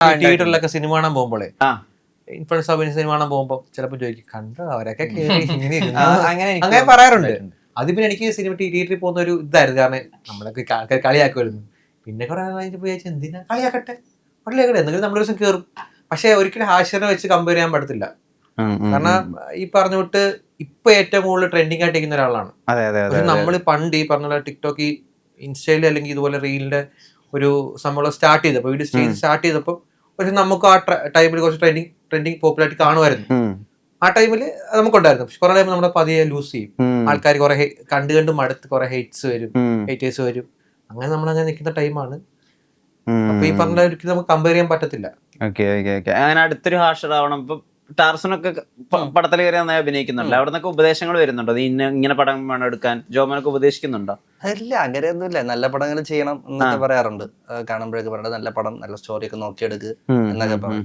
തിയേറ്ററിലൊക്കെ cinema കാണാൻ പോകുമ്പോഴേ influence അഭിനയ സിനിമ കാണാൻ പോകുമ്പോ ചിലപ്പോ ചോദിക്കും കണ്ടോ അവരൊക്കെ അങ്ങനെ പറയാറുണ്ട്. അത് പിന്നെ എനിക്ക് സിനിമ തിയേറ്ററിൽ പോകുന്ന ഒരു ഇതായിരുന്നു, കാരണം നമ്മളൊക്കെ ആൾക്കാർ കളിയാക്കുമായിരുന്നു. പിന്നെ കുറെ കഴിഞ്ഞപ്പോ വിചാരിച്ചു എന്തിനാ കളിയാക്കട്ടെ എന്തെങ്കിലും നമ്മുടെ ദിവസം കയറും. പക്ഷെ ഒരിക്കലും ഹാഷറിനെ വെച്ച് കമ്പയർ ചെയ്യാൻ പറ്റത്തില്ല. കാരണം ഈ പറഞ്ഞ വിട്ട് ഇപ്പൊ ഏറ്റവും കൂടുതൽ ട്രെൻഡിങ് ആയിട്ട് ഇരിക്കുന്ന ഒരാളാണ്. പക്ഷെ നമ്മൾ പണ്ട് ഈ പറഞ്ഞ ടിക്ടോക്ക്, ഇൻസ്റ്റയിൽ അല്ലെങ്കിൽ ഇതുപോലെ റീലിന്റെ ഒരു സംഭവം സ്റ്റാർട്ട് ചെയ്തപ്പോൾ, വീഡിയോ സ്റ്റാർട്ട് ചെയ്തപ്പോൾ പക്ഷെ നമുക്ക് ആ ടൈമിൽ കുറച്ച് ട്രെൻഡിങ് പോപ്പുലാരിറ്റി കാണുമായിരുന്നു. ആ ടൈമിൽ നമുക്കുണ്ടായിരുന്നു. പക്ഷെ കുറെ ടൈം നമ്മുടെ പതിയെ ലൂസ് ചെയ്യും. ആൾക്കാർ കുറെ കണ്ട് മടുത്ത് കുറെ ഹേറ്റേഴ്സ് വരും. അങ്ങനെ നമ്മളങ്ങനെ നിൽക്കുന്ന ടൈമാണ്. അപ്പൊ ഈ പറഞ്ഞ ഒരിക്കലും നമുക്ക് കമ്പയർ ചെയ്യാൻ പറ്റത്തില്ല. അങ്ങനെ അടുത്തൊരു ഹാഷർ ആവണം. ഇപ്പൊ ടാർസനൊക്കെ പടത്തിൽ കയറി നന്നായി അഭിനയിക്കുന്നുണ്ട്. അവിടെ നിന്നൊക്കെ ഉപദേശങ്ങൾ വരുന്നുണ്ടോ? ഇങ്ങനെ പടം വേണം എടുക്കാൻ, ജോമനൊക്കെ ഉപദേശിക്കുന്നുണ്ടോ? ഇല്ല, അങ്ങനെയൊന്നുമില്ല. നല്ല പടങ്ങൾ ചെയ്യണം എന്നൊക്കെ പറയാറുണ്ട്. കാണുമ്പോഴൊക്കെ പറയണ്ട നല്ല പടം, നല്ല സ്റ്റോറി ഒക്കെ നോക്കിയെടുക്കുക എന്നൊക്കെ പറയും.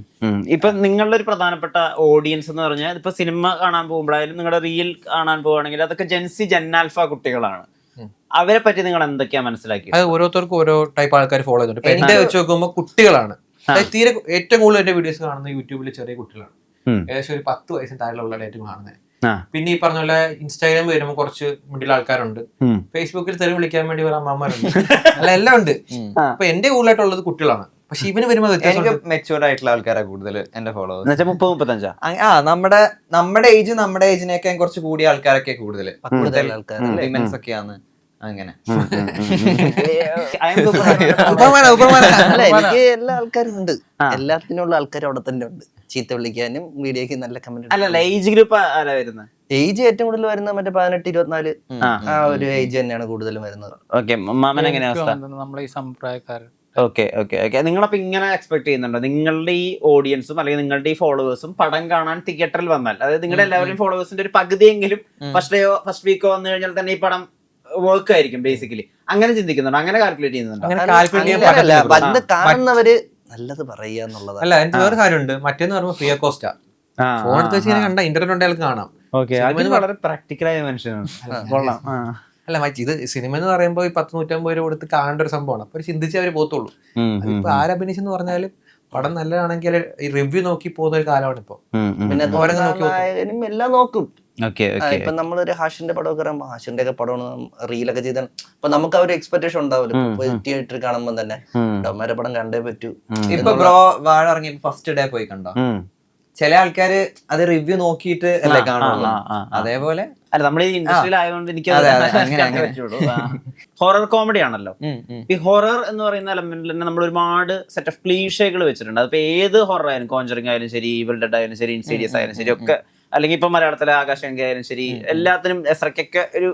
ഇപ്പൊ നിങ്ങളുടെ ഒരു പ്രധാനപ്പെട്ട ഓഡിയൻസ് എന്ന് പറഞ്ഞാൽ ഇപ്പൊ സിനിമ കാണാൻ പോകുമ്പോഴായാലും നിങ്ങളുടെ റീൽ കാണാൻ പോവുകയാണെങ്കിൽ അതൊക്കെ ജെൻസി ജെന്നാൽഫ കുട്ടികളാണ്. അവരെ പറ്റി നിങ്ങൾ എന്തൊക്കെയാ മനസ്സിലാക്കി? അത് ഓരോരുത്തർക്കും ഓരോ ടൈപ്പ് ആൾക്കാർ ഫോളോ ചെയ്യുന്നുണ്ട്. എന്റെ വെച്ച് നോക്കുമ്പോൾ കുട്ടികളാണ് തീരെ ഏറ്റവും കൂടുതൽ എന്റെ വീഡിയോസ് കാണുന്നത് യൂട്യൂബിൽ ചെറിയ കുട്ടികളാണ്. ഏകദേശം ഒരു 10 വയസ്സിന് താഴെയുള്ള ഏറ്റവും കാണുന്നത്. പിന്നെ ഈ പറഞ്ഞ പോലെ ഇൻസ്റ്റാഗ്രാമിൽ വരുമ്പോൾ കുറച്ച് മിഡിൽ ആൾക്കാരുണ്ട്, ഫേസ്ബുക്കിൽ തെറി വിളിക്കാൻ വേണ്ടി ഒരു അമ്മമാരുണ്ട്, അല്ല എല്ലാം ഉണ്ട്. അപ്പൊ എന്റെ കൂടുതലായിട്ടുള്ളത് കുട്ടികളാണ്. പക്ഷെ ഇവന് വരുമ്പോൾ എനിക്ക് മെച്ചൂർഡ് ആയിട്ടുള്ള ആൾക്കാരാ കൂടുതൽ എന്റെ ഫോളോവേഴ്സ്. 30-35 നമ്മുടെ ഏജിനൊക്കെ കുറച്ച് കൂടിയ ആൾക്കാരൊക്കെ കൂടുതൽ വിമൻസ് ഒക്കെയാണ്. അങ്ങനെ എനിക്ക് എല്ലാ ആൾക്കാരും ഉണ്ട്, എല്ലാത്തിനുള്ള ആൾക്കാർ അവിടെ തന്നെ ഉണ്ട്. ചീത്ത വിളിക്കാനും വീഡിയോക്ക് നല്ല കമന്റ്. അല്ല ഏജ് ഗ്രൂപ്പ് ആരാ വരുന്നത്? ഏജ് ഏറ്റവും കൂടുതൽ വരുന്നത് മറ്റേ 18-24 ആ ഒരു ഏജ് തന്നെയാണ് കൂടുതലും വരുന്നത്. മാമൻ എങ്ങനെയാ അവസ്ഥ? നമ്മളെ ഈ സമ്പ്രദായക്കാരൻ. നിങ്ങളപ്പോ ഇങ്ങനെ എക്സ്പെക്ട് ചെയ്യുന്നുണ്ടോ നിങ്ങളുടെ ഈ ഓഡിയൻസും അല്ലെങ്കിൽ നിങ്ങളുടെ ഈ ഫോളോവേഴ്സും പടം കാണാൻ തിയേറ്ററിൽ വന്നാൽ, അതായത് നിങ്ങളുടെ എല്ലാവരുടെയും ഫോളോവേഴ്സിന്റെ ഒരു പകുതിയെങ്കിലും ഫസ്റ്റ് വീക്കോ വന്നു കഴിഞ്ഞാൽ തന്നെ ഈ പടം വർക്ക് ആയിരിക്കും ബേസിക്കലി? അങ്ങനെ ചിന്തിക്കുന്നുണ്ടോ? അങ്ങനെ കാൽക്കുലേറ്റ് ചെയ്യുന്നുണ്ടോ? വന്ന് കാണുന്നവര് നല്ലത് പറയുക എന്നുള്ളത് അല്ല. എനിക്ക് വേറെ കാര്യമുണ്ട്. മറ്റേന്ന് പറയുമ്പോൾ ഫ്രീ ഓഫ് കോസ്റ്റാ. ഫോൺ എടുത്ത് വെച്ച് കണ്ട ഇന്റർനെറ്റ് ഉണ്ടെങ്കിൽ കാണാം. വളരെ പ്രാക്ടിക്കലായ മനുഷ്യനാണ്. അല്ല ഇത് സിനിമ എന്ന് പറയുമ്പോൾ ഈ 10-150 രൂപ കൊടുത്ത് കാണേണ്ട ഒരു സംഭവമാണ്. അപ്പൊ ചിന്തിച്ചേ അവര് പോത്തുള്ളൂ. അതിപ്പോ ആരഭിനയിച്ചെന്ന് പറഞ്ഞാലും പടം നല്ലതാണെങ്കിൽ ഈ റിവ്യൂ നോക്കി പോകുന്ന ഒരു കാലമാണ് ഇപ്പൊ. പിന്നെ എല്ലാം നോക്കും. ഇപ്പൊ നമ്മളൊരു ഹാഷിന്റെ പടമൊക്കെ പറയുമ്പോ ഹാഷിന്റെ ഒക്കെ പടമാണ് റീലൊക്കെ ചെയ്താൽ ഇപ്പൊ നമുക്ക് ആ ഒരു എക്സ്പെക്ടേഷൻ ഉണ്ടാവില്ല. തിയേറ്ററിൽ കാണുമ്പോൾ തന്നെ ഡോമാരെ പടം കണ്ടേ പറ്റൂ. ഇപ്പൊ ബ്രോ വാഴ ഇറങ്ങി ഫസ്റ്റ് ഡേ പോയി കണ്ടോ? ചില ആൾക്കാര് അത് റിവ്യൂ നോക്കിയിട്ട് അല്ലേ കാണുള്ളൂ. അതേപോലെ അല്ല, നമ്മൾ ഈ ഇൻഡസ്ട്രിയിൽ ആയതുകൊണ്ട് എനിക്ക് ഹൊറർ കോമഡി ആണല്ലോ. ഈ ഹൊറർ എന്ന് പറയുന്ന എലമെന്റിൽ തന്നെ നമ്മൾ ഒരുപാട് സെറ്റ് ഓഫ് ക്ലീഷകൾ വെച്ചിട്ടുണ്ട്. അതിപ്പോ ഏത് ഹൊറർ ആയാലും, കോഞ്ചറിങ് ആയാലും ശരി, ഈവിൾ ഡെഡ് ആയാലും ശരി, ഇൻസീഡിയസ് ആയാലും ശരി ഒക്കെ, അല്ലെങ്കിൽ ഇപ്പൊ മലയാളത്തിലെ ആകാശഗംഗ ആയാലും ശരി, എല്ലാത്തിനും എസ്രക്കൊക്കെ ഒരു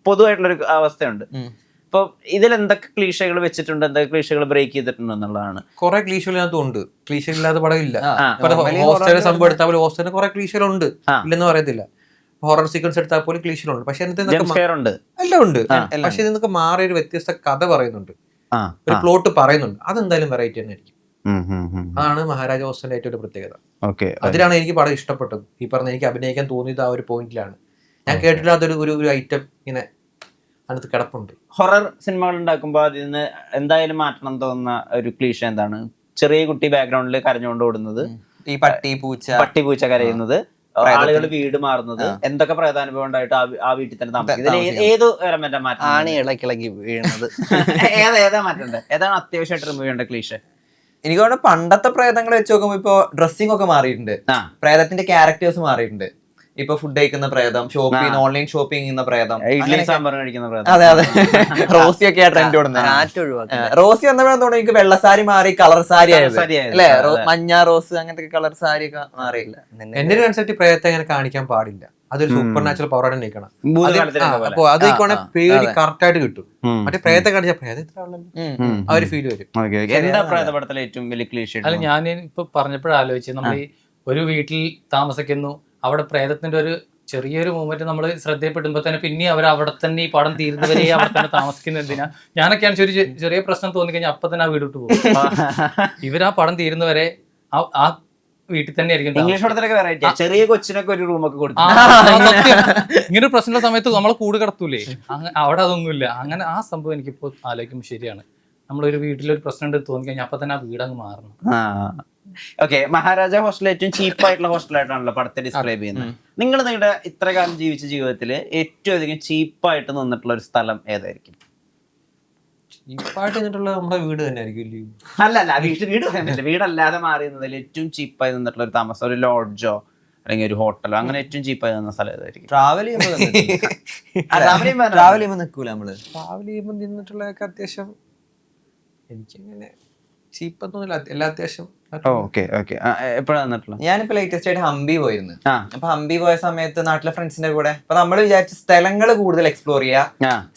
പൊതുവായിട്ടുള്ളൊരു അവസ്ഥയുണ്ട്. അപ്പൊ ഇതിൽ എന്തൊക്കെ ക്ലീഷകൾ വെച്ചിട്ടുണ്ട്, എന്തൊക്കെ ക്ലീഷകൾ ബ്രേക്ക് ചെയ്തിട്ടുണ്ട് എന്നുള്ളതാണ്. കുറെ ക്ലീഷകളിനകത്തുണ്ട്. ക്ലീഷയില്ലാത്ത പടം ഇല്ല. ഹോസ്റ്റലിന്റെ സംഭവം എടുത്താൽ പോലും ഹോസ്റ്റലിന് കുറെ ക്ലീഷകളുണ്ട്, ഇല്ലെന്ന് പറയത്തില്ല. ഹൊറർ സീക്വൻസ് എടുത്താൽ പോലും ക്ലീഷകളുണ്ട്. പക്ഷെ എല്ലാം ഉണ്ട്. പക്ഷെ ഇതിന്നൊക്കെ മാറിയ ഒരു വ്യത്യസ്ത കഥ പറയുന്നുണ്ട്, ഒരു പ്ലോട്ട് പറയുന്നുണ്ട്. അതെന്തായാലും വെറൈറ്റി തന്നെ ആയിരിക്കും. അതാണ് മഹാരാജ ഹോസ്റ്റലിന്റെ ഏറ്റവും ഒരു പ്രത്യേകത. അതിലാണ് എനിക്ക് പടം ഇഷ്ടപ്പെട്ടത്. ഈ പറഞ്ഞ എനിക്ക് അഭിനയിക്കാൻ തോന്നിയത് ആ ഒരു പോയിന്റിലാണ്. ഞാൻ കേട്ടില്ലാത്തൊരു ഒരു ഐറ്റം ഇങ്ങനെ അടുത്ത് കിടപ്പുണ്ട്. ഹൊറർ സിനിമകൾ ഉണ്ടാക്കുമ്പോൾ അതിൽ നിന്ന് എന്തായാലും മാറ്റണം തോന്നുന്ന ഒരു ക്ലീഷ എന്താണ്? ചെറിയ കുട്ടി ബാക്ക്ഗ്രൗണ്ടിൽ കരഞ്ഞുകൊണ്ട് ഓടുന്നത്, ഈ പട്ടി പൂച്ച കരയുന്നത്, ആളുകൾ വീട് മാറുന്നത്, എന്തൊക്കെ പ്രേതാനുഭവം ഉണ്ടായിട്ട് ആ വീട്ടിൽ തന്നെ താമസിക്കുന്നത്, ഏത് എലമെന്റാ മാറ്റം? ആണി ഇളക്കി വീഴുന്നത്, ഏതാ മാറ്റേണ്ടത്? ഏതാണ് അത്യാവശ്യമായിട്ട് റിമൂവ് ചെയ്യേണ്ട ക്ലീഷ? എനിക്ക് തോന്നുന്നു പണ്ടത്തെ പ്രേതങ്ങൾ വെച്ച് നോക്കുമ്പോ ഇപ്പൊ ഡ്രസ്സിംഗ് ഒക്കെ മാറിയിട്ടുണ്ട്. പ്രേതത്തിന്റെ ക്യാരക്ടേഴ്സ് മാറിയിട്ടുണ്ട്. ഇപ്പൊ ഫുഡ് കഴിക്കുന്ന പ്രേതം, ഓൺലൈൻ ഷോപ്പിംഗ് ചെയ്യുന്ന പ്രേതം, ഇഡ്ഡലി സാമ്പാർ കഴിക്കുന്ന പ്രേതം. അതെ റോസി ഒക്കെ ട്രെൻഡ് കൊടുക്കുന്നത്. റോസി വന്നപ്പോഴാണ് തോന്നുന്നു എനിക്ക് വെള്ളസാരി മാറി കളർ സാരി ആയത് അല്ലെ? മഞ്ഞ റോസ് അങ്ങനത്തെ കളർ സാരി ഒക്കെ മാറിയില്ല. എന്റെ ഒരു കൺസെപ്റ്റ് പ്രേതത്തെ അങ്ങനെ കാണിക്കാൻ പാടില്ല. അതൊരു സൂപ്പർ നാച്ചുറൽ പവർ ആയിട്ട് നിൽക്കണം. അപ്പൊ അത് പേടി കറക്റ്റ് ആയിട്ട് കിട്ടും. മറ്റേ പ്രേതത്തെ കാണിച്ചാൽ പ്രേതത്തിലുള്ള ആ ഒരു ഫീൽ വരും. ഏറ്റവും വലിയ ക്ലീഷ? അല്ല, ഞാൻ ഇപ്പൊ പറഞ്ഞപ്പോഴാലോചിച്ച്, നമ്മൾ ഒരു വീട്ടിൽ താമസിക്കുന്നു, അവിടെ പ്രേതത്തിന്റെ ഒരു ചെറിയൊരു മൂവ്മെന്റ് നമ്മൾ ശ്രദ്ധയപ്പെടുമ്പോ തന്നെ പിന്നെ അവർ അവിടെ തന്നെ ഈ പടം തീരുന്നവരെ അവിടെ തന്നെ താമസിക്കുന്ന എന്തിനാ? ഞാനൊക്കെയാണ് ഒരു ചെറിയ പ്രശ്നം തോന്നിക്കഴിഞ്ഞാൽ അപ്പൊ തന്നെ ആ വീട് വിട്ടു പോകും. ഇവർ ആ പടം തീരുന്നവരെ ആ വീട്ടിൽ തന്നെ ആയിരിക്കും. ഇംഗ്ലീഷ് ചെറിയ കൊച്ചിനൊക്കെ ഒരു റൂമൊക്കെ കൊടുത്തു. ഇങ്ങനെ ഒരു പ്രശ്നമുള്ള സമയത്ത് നമ്മളെ കൂട് കിടത്തൂലേ? അവിടെ അതൊന്നുമില്ല. അങ്ങനെ ആ സംഭവം എനിക്കിപ്പോ ആലോചിക്കുമ്പോൾ ശരിയാണ്. നമ്മളൊരു വീട്ടിലൊരു പ്രശ്നം ഉണ്ട് തോന്നി കഴിഞ്ഞാൽ അപ്പൊ തന്നെ ആ വീട് അങ്ങ് മാറണം. ഓക്കെ, മഹാരാജ ഹോസ്റ്റൽ ഏറ്റവും ചീപ്പായിട്ടുള്ള ഹോസ്റ്റലായിട്ടാണല്ലോ പടത്തെ ഡിസ്ക്രൈബ് ചെയ്യുന്നത്. നിങ്ങളുടെ ഇത്ര കാലം ജീവിച്ച ജീവിതത്തിൽ ഏറ്റവും അധികം ചീപ്പായിട്ട് നിന്നിട്ടുള്ള ഒരു സ്ഥലം ഏതായിരിക്കും? ചീപ്പായിട്ട് നിന്നിട്ടുള്ള നമ്മുടെ വീട് തന്നെ ആയിരിക്കും. അല്ല വീട് പറയുന്നില്ല, വീടല്ലാതെ മാറിയുന്നതിൽ ഏറ്റവും ചീപ്പായി നിന്നിട്ടുള്ള ഒരു താമസം, ഒരു ലോഡ്ജോ അല്ലെങ്കിൽ ഒരു ഹോട്ടലോ, അങ്ങനെ ഏറ്റവും ചീപ്പായി നിന്ന സ്ഥലം ഏതായിരിക്കും? ട്രാവൽ ചെയ്യുമ്പോൾ നിൽക്കൂല നമ്മള്. ട്രാവൽ ചെയ്യുമ്പോൾ നിന്നിട്ടുള്ളതൊക്കെ അത്യാവശ്യം എനിക്കങ്ങനെ ചീപ്പൊന്നുമില്ല, എല്ലാ അത്യാവശ്യം. എപ്പോഴാണ് നിന്നിട്ടുള്ള? ഞാനിപ്പോ ലേറ്റസ്റ്റ് ആയിട്ട് ഹംപി പോയിരുന്നു. അപ്പൊ ഹംപി പോയ സമയത്ത് നാട്ടിലെ ഫ്രണ്ട്സിന്റെ കൂടെ അപ്പൊ നമ്മൾ വിചാരിച്ച സ്ഥലങ്ങൾ കൂടുതൽ എക്സ്പ്ലോർ ചെയ്യാ,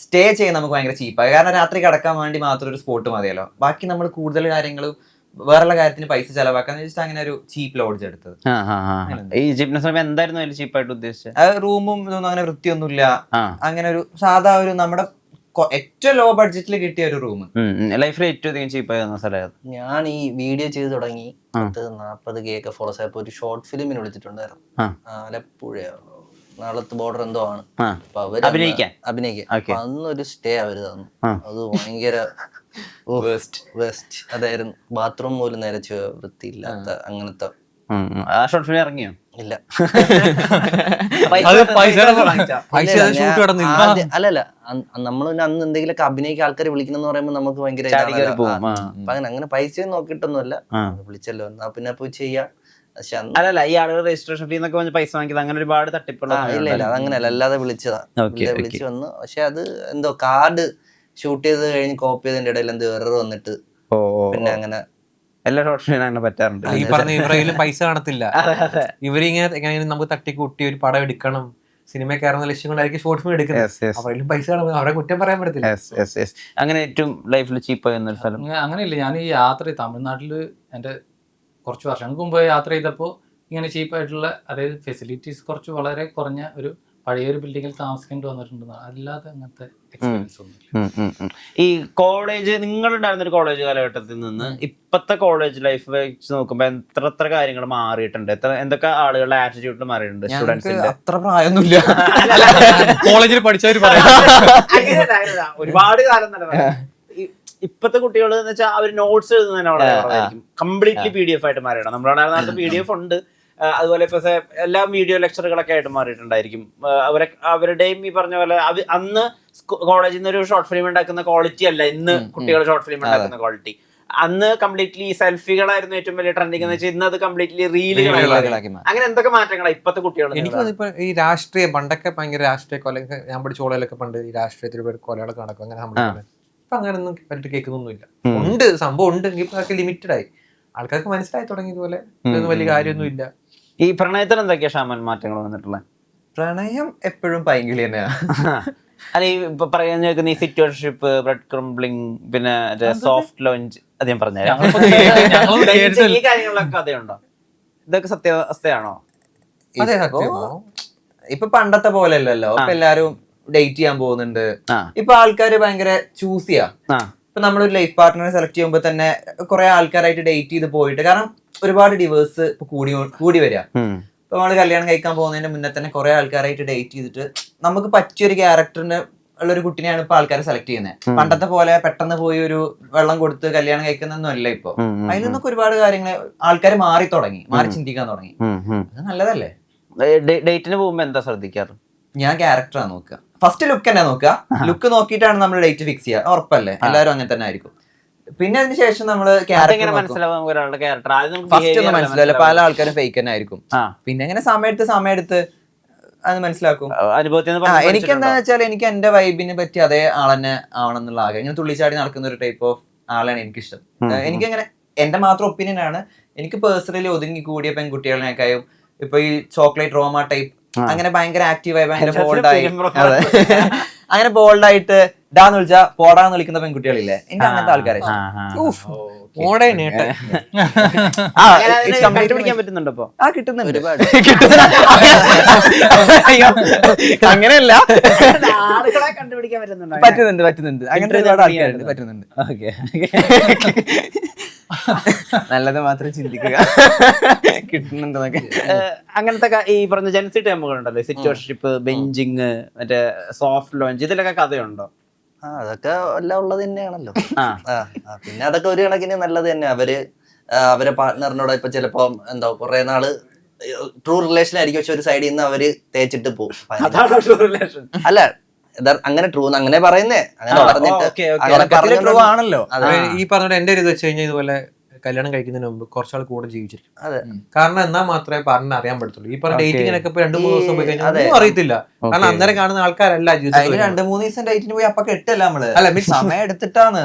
സ്റ്റേ ചെയ്യാൻ നമുക്ക് ഭയങ്കര ചീപ്പായി. കാരണം രാത്രി കിടക്കാൻ വേണ്ടി മാത്രം ഒരു സ്പോട്ട് മതിയല്ലോ, ബാക്കി നമ്മൾ കൂടുതൽ കാര്യങ്ങൾ വേറെ കാര്യത്തിന് പൈസ ചെലവാക്കാന്ന് വെച്ചിട്ട് അങ്ങനെ ഒരു ചീപ്പ് ലോഡ്ജ് എടുത്തത്. ഈ ചീപ്നെസ് എന്തായിരുന്നു അതിൽ ചീപ്പായിട്ട് ഉദ്ദേശിച്ചത്? റൂമും ഇതൊന്നും അങ്ങനെ വൃത്തിയൊന്നുമില്ല, അങ്ങനെ ഒരു സാധാ ഒരു നമ്മുടെ ഏറ്റവും ലോ ബഡ്ജറ്റിൽ കിട്ടിയ ഒരു റൂം. ലൈഫിൽ ഏറ്റവും അധികം ചീപ്പായി തന്ന സ്ഥലം? ഞാൻ ഈ വീഡിയോ ചെയ്ത് തുടങ്ങി 40K ഫോളോസ് ആയപ്പോ ഒരു ഷോർട്ട് ഫിലിമിന് വിളിച്ചിട്ടുണ്ടായിരുന്നു. ആലപ്പുഴ നാളത്തെ ബോർഡർ എന്തോ ആണ്. അപ്പൊ അവര് അഭിനയിക്കാൻ അന്നൊരു സ്റ്റേ അവര് തന്നു. അത് ഭയങ്കര വേസ്റ്റ് അതായിരുന്നു. ബാത്റൂം പോലും നേരെ വൃത്തിയില്ലാത്ത അങ്ങനത്തെ. ആ ഷോർട്ട് ഫിലിം ഇറങ്ങിയോ? ഇല്ല. അല്ലല്ല, നമ്മൾ അന്ന് എന്തെങ്കിലുമൊക്കെ അഭിനയിക്കാൻ ആൾക്കാരെ വിളിക്കണമെന്ന് പറയുമ്പോ നമുക്ക് ഭയങ്കര അങ്ങനെ പൈസ നോക്കിയിട്ടൊന്നുമല്ല, വിളിച്ചല്ലോ എന്നാ പിന്നെ പോയി ചെയ്യാം. അല്ലല്ല, ഈ ആളുകൾ രജിസ്ട്രേഷൻ ഫീ എന്നൊക്കെ പൈസ വാങ്ങിയത് അങ്ങനെ ഒരുപാട് തട്ടിപ്പുള്ള. ഇല്ല അതങ്ങനെയല്ല, അല്ലാതെ വിളിച്ചതാ. വിളിച്ചു വന്നു. പക്ഷെ അത് എന്തോ കാർഡ് ഷൂട്ട് ചെയ്ത് കഴിഞ്ഞ് കോപ്പി ചെയ്തതിന്റെ ഇടയിൽ എന്തോ എറർ വന്നിട്ട് പിന്നെ അങ്ങനെ എല്ലാ ഷോർട്ട് ഫിലിം അങ്ങനെ പറ്റാറുണ്ട്. ഈ പറഞ്ഞ ഇവരുടെ പൈസ കാണത്തില്ല. ഇവരിങ്ങനെ എങ്ങനെയും നമുക്ക് തട്ടിക്കൂട്ടി ഒരു പടം എടുക്കണം, സിനിമ കയറുന്ന ലക്ഷ്യം കൊണ്ടായിരിക്കും ഷോർട്ട് ഫിലിം എടുക്കുന്നത്. അവരിലും പൈസ കാണുമ്പോൾ അവരെ കുറ്റം പറയാൻ പറ്റത്തില്ല. അങ്ങനെ ഏറ്റവും ലൈഫിൽ ചീപ്പായി എന്നൊരു സ്ഥലം അങ്ങനെയില്ല. ഞാൻ ഈ യാത്ര തമിഴ്നാട്ടില് എൻ്റെ കുറച്ച് വർഷങ്ങൾക്ക് മുമ്പ് യാത്ര ചെയ്തപ്പോൾ ഇങ്ങനെ ചീപ്പായിട്ടുള്ള, അതായത് ഫെസിലിറ്റീസ് കുറച്ച് വളരെ കുറഞ്ഞ ഒരു പഴയൊരു ബിൽഡിങ്ങിൽ താമസിക്കേണ്ടി വന്നിട്ടുണ്ട്. അല്ലാതെ അങ്ങനത്തെ എക്സ്പീരിയൻസ് ഒന്നും. ഈ കോളേജ്, നിങ്ങളുണ്ടായിരുന്ന ഒരു കോളേജ് കാലഘട്ടത്തിൽ നിന്ന് ഇപ്പത്തെ കോളേജ് ലൈഫ് വെച്ച് നോക്കുമ്പോ എത്ര കാര്യങ്ങൾ മാറിയിട്ടുണ്ട്? എന്തൊക്കെ ആളുകളുടെ ആറ്റിറ്റ്യൂഡ് മാറിയിട്ടുണ്ട്? സ്റ്റുഡൻസിന്റെ അത്ര പ്രായമൊന്നുമില്ല, കോളേജിൽ പഠിച്ചവര് ഒരുപാട് കാലം തന്നെ. ഇപ്പത്തെ കുട്ടികൾ എന്ന് വെച്ചാൽ അവർ നോട്ട്സ് എഴുതുന്നതിനായിരിക്കും കംപ്ലീറ്റ്ലി PDF ആയിട്ട് മാറിയാണ്. നമ്മുടെ PDF ഉണ്ട്. അതുപോലെ ഇപ്പൊ എല്ലാം വീഡിയോ ലെക്ചറുകളൊക്കെ ആയിട്ട് മാറിയിട്ടുണ്ടായിരിക്കും. അവരുടെയും ഈ പറഞ്ഞ പോലെ അന്ന് കോളേജിൽ നിന്ന് ഒരു ഷോർട്ട് ഫിലിം ഉണ്ടാക്കുന്ന ക്വാളിറ്റി അല്ല ഇന്ന് കുട്ടികൾ ഷോർട്ട് ഫിലിം ഉണ്ടാക്കുന്ന ക്വാളിറ്റി. അന്ന് കംപ്ലീറ്റ്ലി സെൽഫികളായിരുന്നു ഏറ്റവും വലിയ ട്രെൻഡിങ് എന്ന് വെച്ചാൽ ഇന്ന് അത് കംപ്ലീറ്റ്ലി റീലുകളാക്കി. അങ്ങനെ എന്തൊക്കെ മാറ്റങ്ങളാണ് ഇപ്പത്തെ കുട്ടികൾ? എനിക്ക് ഇപ്പൊ ഈ രാഷ്ട്രീയം പണ്ടൊക്കെ ഭയങ്കര രാഷ്ട്രീയ കൊല, ഞാൻ പഠിച്ച കോളേജിലൊക്കെ പണ്ട് ഈ രാഷ്ട്രീയത്തിൽ കൊലകളൊക്കെ നടക്കും. അങ്ങനെ നമ്മൾ ഇപ്പൊ അങ്ങനെയൊന്നും പറ്റി കേൾക്കുന്നൊന്നുമില്ല. ഉണ്ട്, സംഭവം ഉണ്ട്, ഇപ്പൊ ലിമിറ്റഡ് ആയി, ആൾക്കാർക്ക് മനസ്സിലായി തുടങ്ങിയതുപോലെ ഇതൊന്നും വലിയ കാര്യമൊന്നും ഇല്ല. ഈ പ്രണയത്തിൽ എന്തൊക്കെയാ ഷാമൻ മാറ്റങ്ങൾ വന്നിട്ടുള്ളത്? പ്രണയം എപ്പോഴും പൈങ്കിളി തന്നെയാ. അല്ല, ഈ ഇപ്പൊ പറയാൻ കേൾക്കുന്ന ഈ സിറ്റുവേഷൻഷിപ്പ്, ബ്രെഡ് ക്രംബ്ലിംഗ്, പിന്നെ സോഫ്റ്റ് ലോഞ്ച്, അത് ഞാൻ പറഞ്ഞുതരാം. ഈ കാര്യങ്ങളൊക്കെ അതേയുണ്ടോ? ഇതൊക്കെ സത്യാവസ്ഥയാണോ? ഇപ്പൊ പണ്ടത്തെ പോലെ അല്ലല്ലോ. ഇപ്പൊ എല്ലാരും ഡേറ്റ് ചെയ്യാൻ പോകുന്നുണ്ട്. ഇപ്പൊ ആൾക്കാര് ഭയങ്കര ചൂസ് ചെയ്യാ. ഇപ്പൊ നമ്മളൊരു ലൈഫ് പാർട്ട്ണറെ സെലക്ട് ചെയ്യുമ്പോൾ തന്നെ കുറെ ആൾക്കാരായിട്ട് ഡേറ്റ് ചെയ്ത് പോയിട്ട്, കാരണം ഒരുപാട് ഡിവേഴ്സ് ഇപ്പൊ കൂടി വരിക. ഇപ്പൊ നമ്മള് കല്യാണം കഴിക്കാൻ പോകുന്നതിന്റെ മുന്നേ തന്നെ കുറെ ആൾക്കാരായിട്ട് ഡേറ്റ് ചെയ്തിട്ട് നമുക്ക് പറ്റിയൊരു ക്യാരക്ടറിന് ഉള്ള ഒരു കുട്ടിനെയാണ് ഇപ്പൊ ആൾക്കാർ സെലക്ട് ചെയ്യുന്നത്. പണ്ടത്തെ പോലെ പെട്ടെന്ന് പോയി ഒരു വെള്ളം കൊടുത്ത് കല്യാണം കഴിക്കുന്നൊന്നും അല്ല ഇപ്പൊ. അതിൽ നിന്നൊക്കെ ഒരുപാട് കാര്യങ്ങൾ ആൾക്കാർ മാറി ചിന്തിക്കാൻ തുടങ്ങി. അത് നല്ലതല്ലേ? ഡേറ്റിന് പോകുമ്പോ എന്താ ശ്രദ്ധിക്കാറ്? ഞാൻ ക്യാരക്ടറാണ് നോക്കുക. ഫസ്റ്റ് ലുക്ക് തന്നെ നോക്കുക. ലുക്ക് നോക്കിയിട്ടാണ് നമ്മൾ ഡേറ്റ് ഫിക്സ് ചെയ്യുക. ഉറപ്പല്ലേ? എല്ലാവരും അങ്ങനെ തന്നെ ആയിരിക്കും. പിന്നെ അതിന് ശേഷം നമ്മള് ഫസ്റ്റ് ഒന്നും മനസ്സിലാവില്ല. പല ആൾക്കാരും ഫേക്ക് തന്നെ ആയിരിക്കും. പിന്നെ അങ്ങനെ സമയമെടുത്ത് അത് മനസ്സിലാക്കും. എനിക്ക് എന്താന്ന് വെച്ചാൽ എനിക്ക് എന്റെ വൈബിനെ പറ്റി അതേ ആളെന്നെ ആവണം എന്നുള്ള ആഗ്രഹം. ഇങ്ങനെ തുള്ളിച്ചാടി നടക്കുന്ന ഒരു ടൈപ്പ് ഓഫ് ആളാണ് എനിക്കിഷ്ടം. എനിക്കങ്ങനെ എന്റെ മാത്രം ഒപ്പീനിയൻ ആണ്. എനിക്ക് പേഴ്സണലി ഒതുങ്ങി കൂടിയ പെൺകുട്ടികളെക്കായും ഇപ്പൊ ഈ ചോക്ലേറ്റ് റോമ ടൈപ്പ് അങ്ങനെ ഭയങ്കര ആക്റ്റീവായി ഭയങ്കര ബോൾഡായി അങ്ങനെ ബോൾഡായിട്ട് ഡാന്ന് വിളിച്ചാ പോടാന്ന് വിളിക്കുന്ന പെൺകുട്ടികളില്ലേ, എനിക്ക് അങ്ങനത്തെ ആൾക്കാരെ അങ്ങനെയല്ല, പറ്റുന്നുണ്ട് അങ്ങനത്തെ ഒരുപാട് ആൾക്കാരുണ്ട്. പറ്റുന്നുണ്ട്. നല്ലത് മാത്രം ചിന്തിക്കുക, കിട്ടുന്നുണ്ടെന്നൊക്കെ. അങ്ങനത്തെ ഈ പറഞ്ഞ ജെൻസി ടൈമുകൾ ഉണ്ടല്ലോ, സിറ്റുവേഷൻഷിപ്പ്, ബെഞ്ചിങ്, മറ്റേ സോഫ്റ്റ് ലോഞ്ച്, ഇതിലൊക്കെ കഥയുണ്ടോ? അതൊക്കെ എല്ലാം ഉള്ളത് തന്നെയാണല്ലോ. ആ. പിന്നെ അതൊക്കെ ഒരു കണക്കിന് നല്ലത് തന്നെ. അവരെ പാർട്ട്ണറിനോട് ഇപ്പൊ ചിലപ്പോ എന്താ കുറെ നാള് ട്രൂ റിലേഷൻ ആയിരിക്കും, പക്ഷെ ഒരു സൈഡിൽ നിന്ന് അവര് തേച്ചിട്ട് പോകും. അല്ല അങ്ങനെ ട്രൂ അങ്ങനെ പറയുന്നേ, അങ്ങനെ പറഞ്ഞിട്ട് ട്രൂ ആണല്ലോ. ഈ പറഞ്ഞ എന്റെ ഒരു ഇത് വെച്ച് കഴിഞ്ഞാൽ ഇതുപോലെ കല്യാണം കഴിക്കുന്നതിന് മുമ്പ് കുറച്ചാൾ കൂടെ ജീവിച്ചിരിക്കും. അതെ. കാരണം എന്നാ മാത്രമേ പറഞ്ഞ അറിയാൻ പറ്റത്തുള്ളൂ. ഈ പറഞ്ഞ ഡേറ്റിങ്ങിനൊക്കെ ഇപ്പൊ 2-3 ദിവസം പോയി കഴിഞ്ഞാൽ ഒന്നും അറിയത്തില്ല. കാരണം അന്നേരം കാണുന്ന ആൾക്കാരല്ല ജീവിതത്തിൽ. 2-3 ദിവസം ഡേറ്റിന് പോയി അപ്പൊ കെട്ടല്ല നമ്മള്. അല്ല മീൻസ് സമയം എടുത്തിട്ടാണ്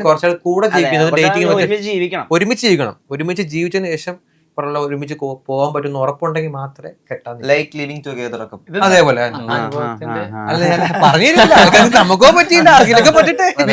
കുറച്ചാൾ കൂടെ ജീവിക്കുന്നത്. ഡേറ്റിംഗ് ജീവിക്കണം, ഒരുമിച്ച് ജീവിക്കണം. ഒരുമിച്ച് ജീവിച്ചതിന് ശേഷം പറഞ്ഞ ഒരുമിച്ച് പോകാൻ പറ്റുന്ന ഉറപ്പുണ്ടെങ്കിൽ മാത്രമേ കെട്ടാൻ. ലൈക്ക് ലിവിങ് ടുഗദർ ഒക്കെ അതേപോലെ അനുഭവത്തിന്റെ അല്ല ഞാൻ പറഞ്ഞില്ല, നമുക്കോ പറ്റിയില്ല, ആർക്കെങ്കിലൊക്കെ പറ്റിട്ടെ.